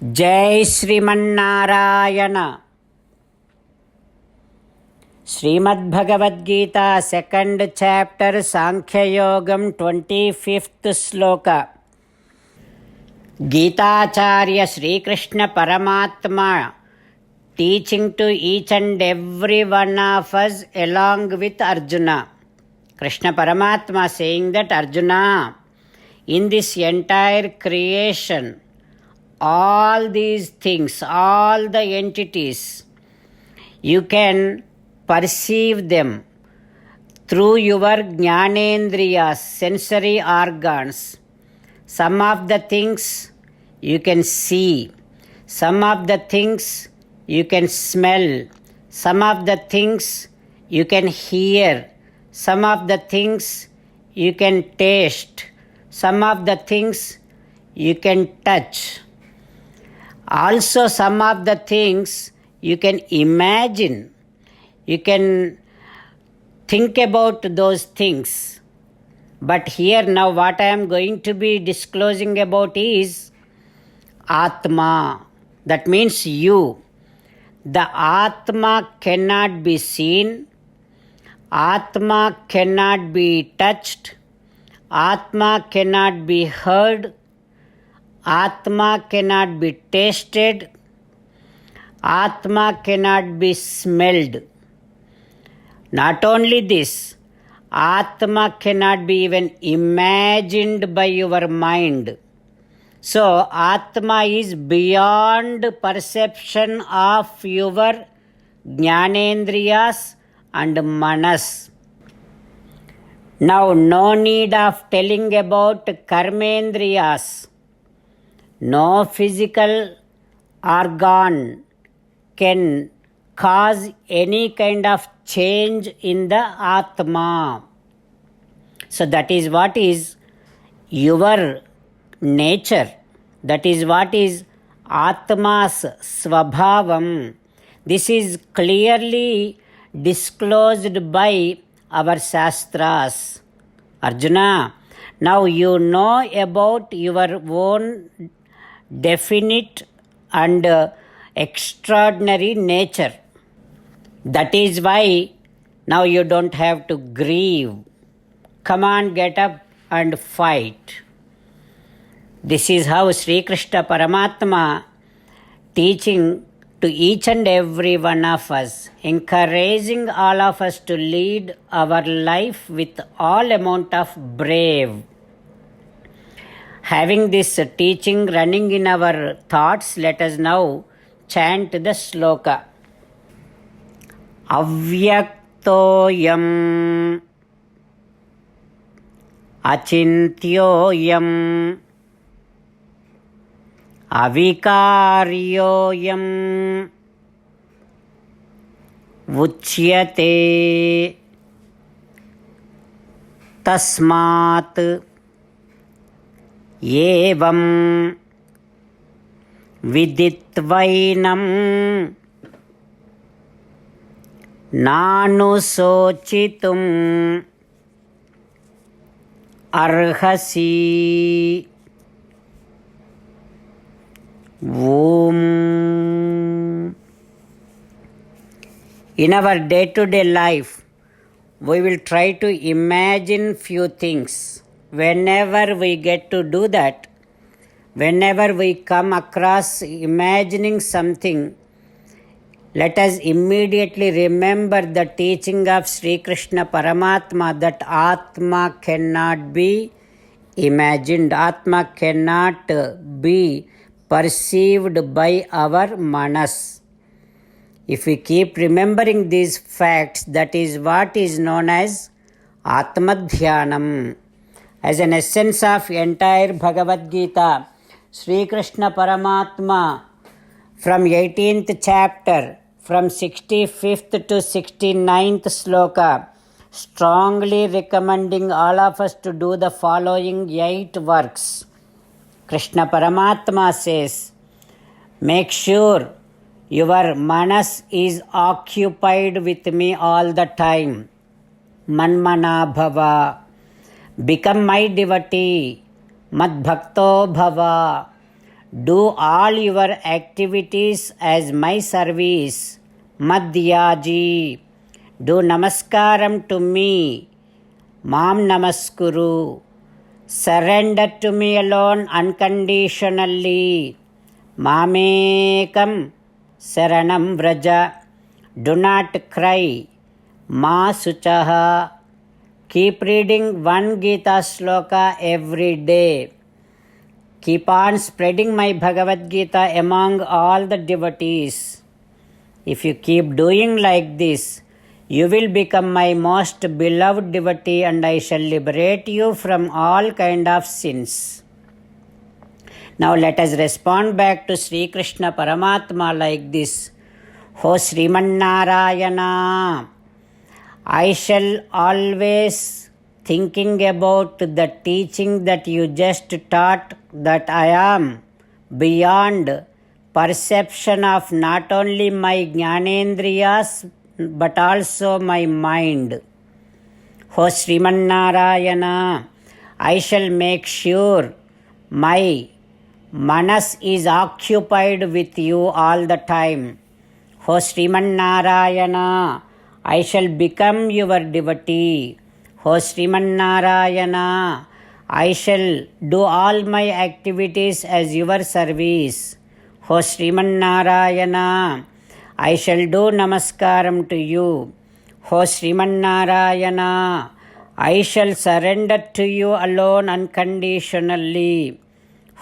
जय Srimannarayana. Srimad Bhagavad Gita second chapter Sankhyayogam 25th श्लोक। गीताचार्य श्रीकृष्ण परमात्मा teaching to each and every one of us along with Arjuna. Krishna Paramatma saying that Arjuna, in this entire creation, all these things, all the entities, you can perceive them through your jnanendriyas, sensory organs. Some of the things you can see, some of the things you can smell, some of the things you can hear, some of the things you can taste, some of the things you can touch. Also, some of the things you can imagine, you can think about those things. But here now what I am going to be disclosing about is Atma. That means you. The Atma cannot be seen, Atma cannot be touched, Atma cannot be heard, Atma cannot be tasted, Atma cannot be smelled. Not only this, Atma cannot be even imagined by your mind. So, Atma is beyond perception of your jnanendriyas and manas. Now, no need of telling about karmendriyas. No physical organ can cause any kind of change in the Atma. So that is what is your nature. That is what is Atma's svabhavam. This is clearly disclosed by our Shastras. Arjuna, now you know about your own definite and extraordinary nature. That is why now you don't have to grieve. Come on, get up and fight. This is how Sri Krishna Paramatma teaching to each and every one of us, encouraging all of us to lead our life with all amount of brave. Having this teaching running in our thoughts, let us now chant the sloka. Avyaktoyam Achintyoyam Avikaryoyam Uchyate Tasmat Evam Viditvainam Nanusochitum Arhasi. Om. In our day-to-day life, we will try to imagine few things. Whenever we get to do that, whenever we come across imagining something, let us immediately remember the teaching of Sri Krishna Paramatma that Atma cannot be imagined, Atma cannot be perceived by our manas. If we keep remembering these facts, that is what is known as Atmadhyanam. As an essence of entire Bhagavad Gita, Sri Krishna Paramatma from 18th chapter, from 65th to 69th sloka, strongly recommending all of us to do the following 8 works. Krishna Paramatma says, make sure your manas is occupied with me all the time. Manmana bhava. Become my devotee. Mad bhakto bhava. Do all your activities as my service. Madhyaji. Do namaskaram to me. Mam namaskuru. Surrender to me alone unconditionally. Mamekam saranam vraja. Do not cry. Ma suchaha. Keep reading one Gita sloka every day. Keep on spreading my Bhagavad Gita among all the devotees. If you keep doing like this, you will become my most beloved devotee and I shall liberate you from all kind of sins. Now let us respond back to Sri Krishna Paramatma like this. Ho Sriman Narayana, I shall always thinking about the teaching that you just taught, that I am beyond perception of not only my Jnanendriyas but also my mind. O Sriman Narayana, I shall make sure my manas is occupied with you all the time. O Sriman Narayana, I shall become your devotee. O Sriman Narayana, I shall do all my activities as your service. O Sriman Narayana, I shall do namaskaram to you. O Sriman Narayana, I shall surrender to you alone unconditionally.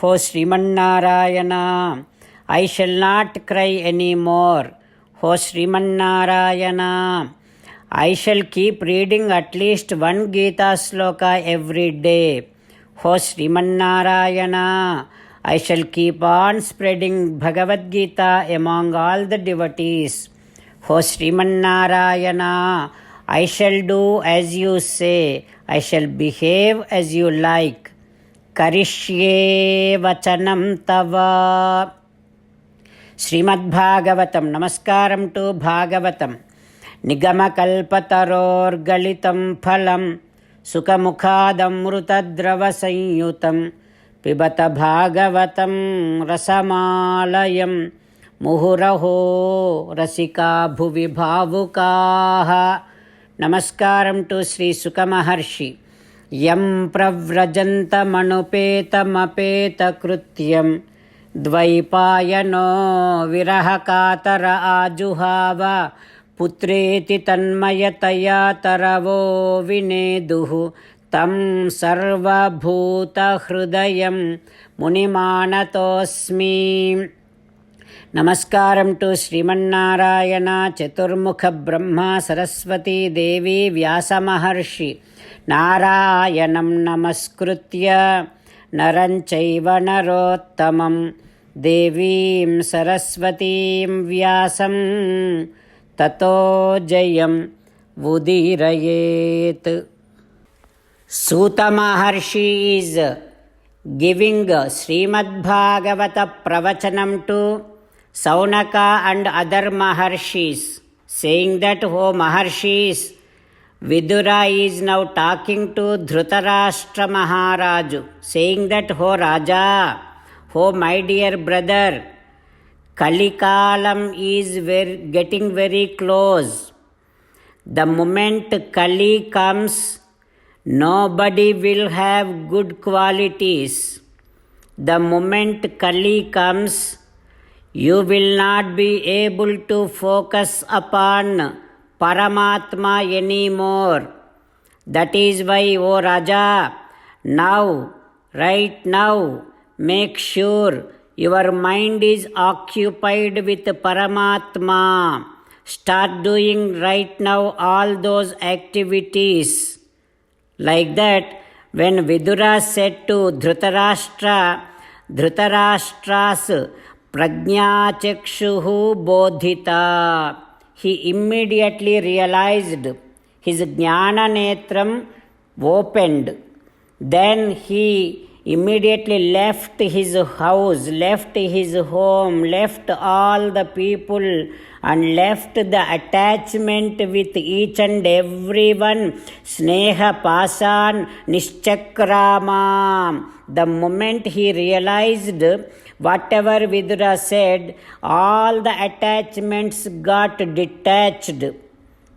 O Sriman Narayana, I shall not cry anymore. O Sriman Narayana, I shall keep reading at least one Gita sloka every day. O Sriman Narayana, I shall keep on spreading Bhagavad Gita among all the devotees. O Sriman Narayana, I shall do as you say. I shall behave as you like. Karishye vachanam tava. Srimad Bhagavatam. Namaskaram to Bhagavatam. निगमकल्पतरोर्गलितं फलं सुखमुखादमृतद्रवसंयुतं पिबत भागवतं रसमालयं मुहुरहो रसिका भुवि भावुकाः. नमस्कारं to Shri सुक महर्षि. यं प्रव्रजन्तमनुपेतमपेतकृत्यं द्वैपायनो विरहकातर आजुहाव पुत्रेति तन्मयतया तरवो विनेदुः तं सर्वभूतहृदयं मुनिमानतोऽस्मि. नमस्कारं to Sriman Narayana, चतुर्मुख ब्रह्मा, सरस्वती देवी, व्यासमहर्षि. नारायणं नमस्कृत्य नरं चैव नरोत्तमं देवीं सरस्वतीं व्यासं ततो जयं उदीरयेत्. Suta Maharshi is giving Srimad Bhagavata pravachanam to Saunaka and other Maharshis, saying that, O Maharshis, Vidura is now talking to Dhritarashtra Maharaju, saying that, O Raja, O my dear brother, Kalikalam is getting very close. The moment Kali comes, nobody will have good qualities. The moment Kali comes, you will not be able to focus upon Paramatma anymore. That is why, O Raja, now, right now, make sure your mind is occupied with Paramatma. Start doing right now all those activities. Like that, when Vidura said to Dhritarashtra, Dhritarashtra's prajnachakshuhu bodhita, he immediately realized, his jnana netram opened. Then he immediately left his house, left his home, left all the people, and left the attachment with each and everyone. Sneha pasan nishchakrama. The moment he realized whatever Vidura said, all the attachments got detached.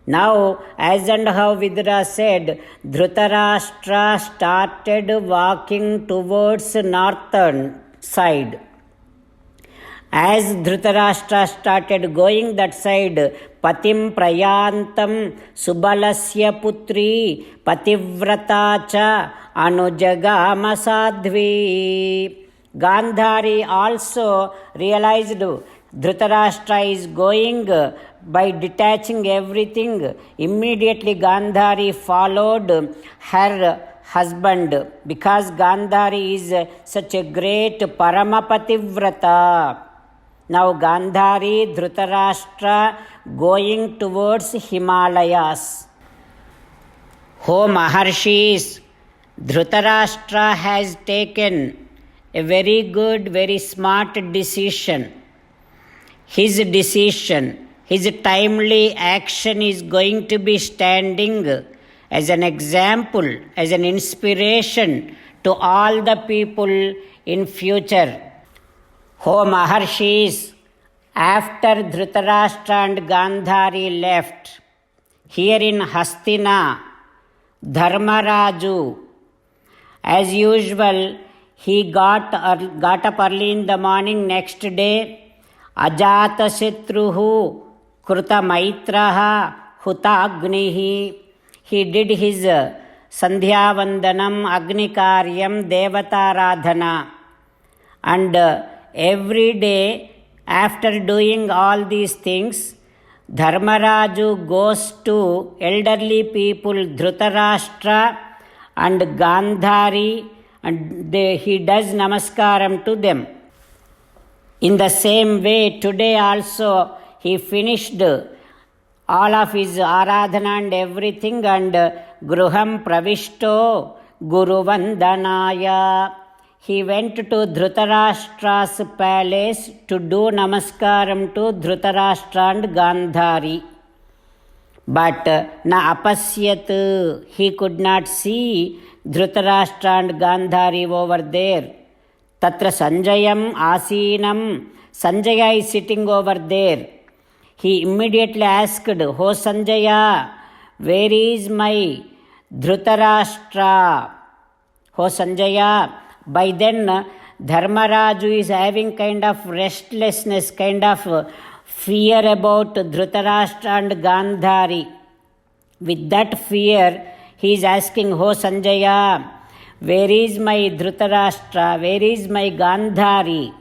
Now, as and how Vidura said, Dhritarashtra started walking towards northern side. As Dhritarashtra started going that side, Patim Prayantam Subalasya Putri Pativrata cha Anujagama Sadhvi. Gandhari also realized Dhritarashtra is going by detaching everything. Immediately Gandhari followed her husband because Gandhari is such a great Paramapativrata. Now Gandhari, Dhritarashtra going towards Himalayas. O Maharshis, Dhritarashtra has taken a very good, very smart decision. His decision, his timely action is going to be standing as an example, as an inspiration to all the people in future. O Maharshis, after Dhritarashtra and Gandhari left, here in Hastina, Dharmaraju, as usual, he got up early in the morning next day. Ajatashatruhu Kruta Maitraha Hutagnihi. He did his Sandhya Vandanam, Agni Karyam, Devata Radhana. And every day, after doing all these things, Dharmaraju goes to elderly people, Dhritarashtra and Gandhari, and he does namaskaram to them. In the same way, today also he finished all of his aradhana and everything, and Gruham Pravishto Guru Vandanaya. He went to Dhritarashtra's palace to do namaskaram to Dhritarashtra and Gandhari. But na apasyat, he could not see Dhritarashtra and Gandhari over there. Tatra Sanjayam Asinam. Sanjaya is sitting over there. He immediately asked, "Ho Sanjaya, where is my Dhritarashtra?" Ho Sanjaya. By then, Dharmaraju is having kind of restlessness, kind of fear about Dhritarashtra and Gandhari. With that fear, he is asking, "Ho Sanjaya, where is my Dhritarashtra? Where is my Gandhari?"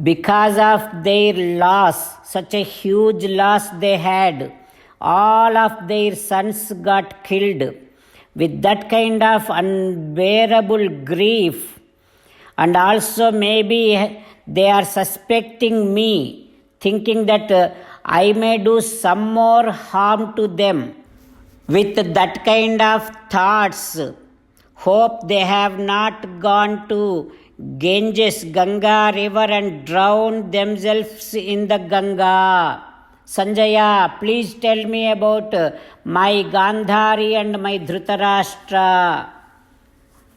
Because of their loss, such a huge loss they had, all of their sons got killed. With that kind of unbearable grief, and also maybe they are suspecting me, thinking that I may do some more harm to them. With that kind of thoughts, hope they have not gone to Ganges, Ganga river, and drowned themselves in the Ganga. Sanjaya, please tell me about my Gandhari and my Dhritarashtra.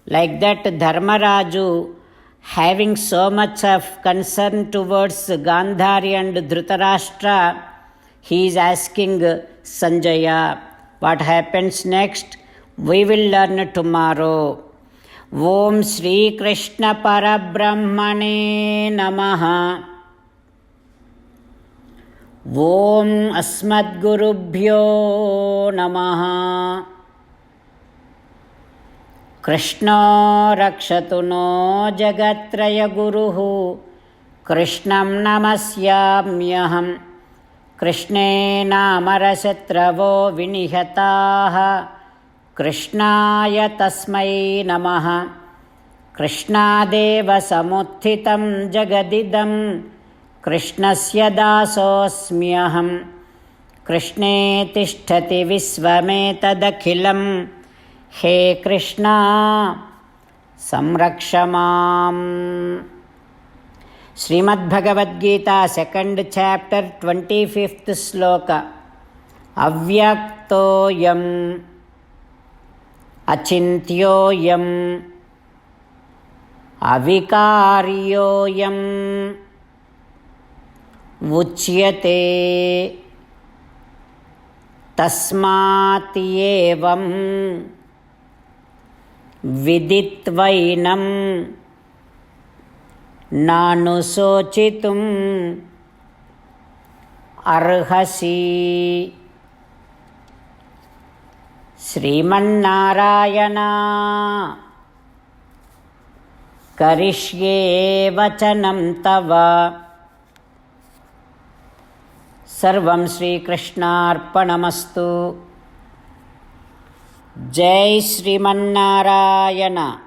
Like that, Dharmaraju, having so much of concern towards Gandhari and Dhritarashtra, he is asking Sanjaya. What happens next? We will learn tomorrow. Om Shri Krishna Parabrahmane Namaha. Om Asmadgurubhyo Namaha. Krishna Rakshatu no Jagatraya Guruhu. Krishnam Namasyamyaham. Krishnena Amarasatravo Vinihataha. Krishnaya Tasmai Namaha. Krishnadeva Samuthitam Jagadidam. Krishnasya dasosmyaham. Krishne tishtati visvametadakhilam. He Krishna, సంరక్ష మాం. Srimad Bhagavad Gita second chapter 25th శ్లోక. అవ్యక్తోయం అచింత్యోయం అవికార్యోయం ఉచ్యతే తస్మాత్ ఏవం విదిత్వైనం నానుశోచితుం అర్హసి. శ్రీమన్నారాయణ కరిష్యే వచనం తవ. సర్వం శ్రీకృష్ణార్పణమస్తు. జై శ్రీమన్నారాయణ.